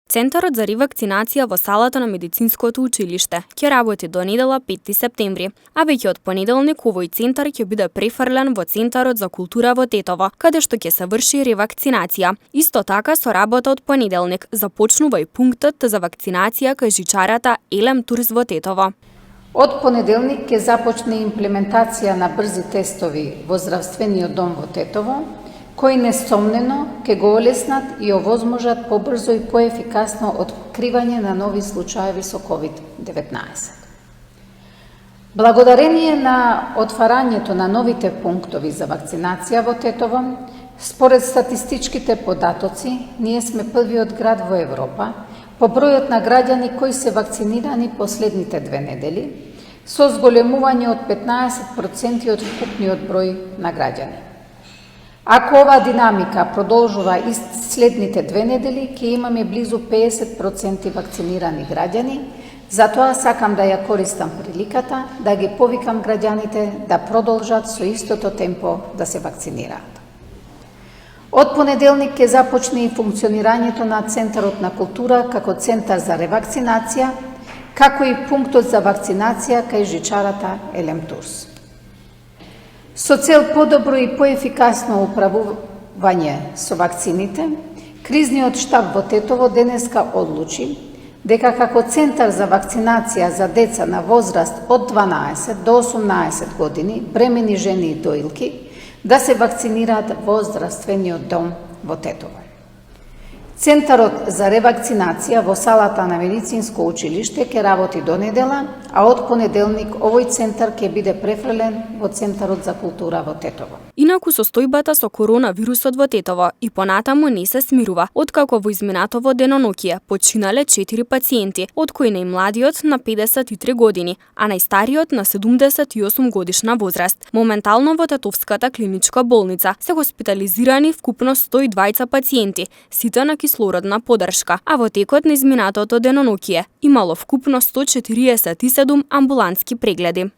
Центарот за ревакцинација во салата на медицинското училиште ќе работи до недела 5 септември, а веќе од понеделник овој центар ќе биде префрлен во Центарот за култура во Тетово, каде што ќе се врши ревакцинација. Исто така со работа од понеделник започнува и пунктот за вакцинација кај жичарата Елем Турс во Тетово. Од понеделник ќе започне имплементација на брзи тестови во здравствениот дом во Тетово, кои несомнено ќе го олеснат и овозможат побрзо и поефикасно откривање на нови случаеви со COVID-19. Благодарение на отварањето на новите пунктови за вакцинација во Тетово, според статистичките податоци, ние сме првиот град во Европа по бројот на граѓани кои се вакцинирани последните 2 недели, со зголемување од 15% од вкупниот број на граѓани. Ако оваа динамика продолжува и следните 2 недели, ќе имаме близу 50% вакцинирани граѓани, затоа сакам да ја користам приликата да ги повикам граѓаните да продолжат со истото темпо да се вакцинираат. Од понеделник ќе започне и функционирањето на Центарот на култура како центар за ревакцинација, како и пунктот за вакцинација кај жичарата Елем Турс. Со цел подобро и поефикасно управување со вакцините, кризниот штаб во Тетово денеска одлучи дека како центар за вакцинација за деца на возраст од 12 до 18 години, бремени жени и доилки, да се вакцинираат во здравствениот дом во Тетово. Центарот за ревакцинација во салата на медицинско училиште ќе работи до недела, а од понеделник овој центар ќе биде префрлен во Центарот за култура во Тетово. Инаку состојбата со коронавирусот во Тетово и понатаму не се смирува, откако во изминатово деноноќие починале 4 пациенти, од кои најмладиот на 53 години, а најстариот на 78 годишна возраст. Моментално во Тетовската клиничка болница се хоспитализирани вкупно 102 пациенти, сите на кислородна поддршка, а во текот на изминатото деноноќие имало вкупно 147 амбулантски прегледи.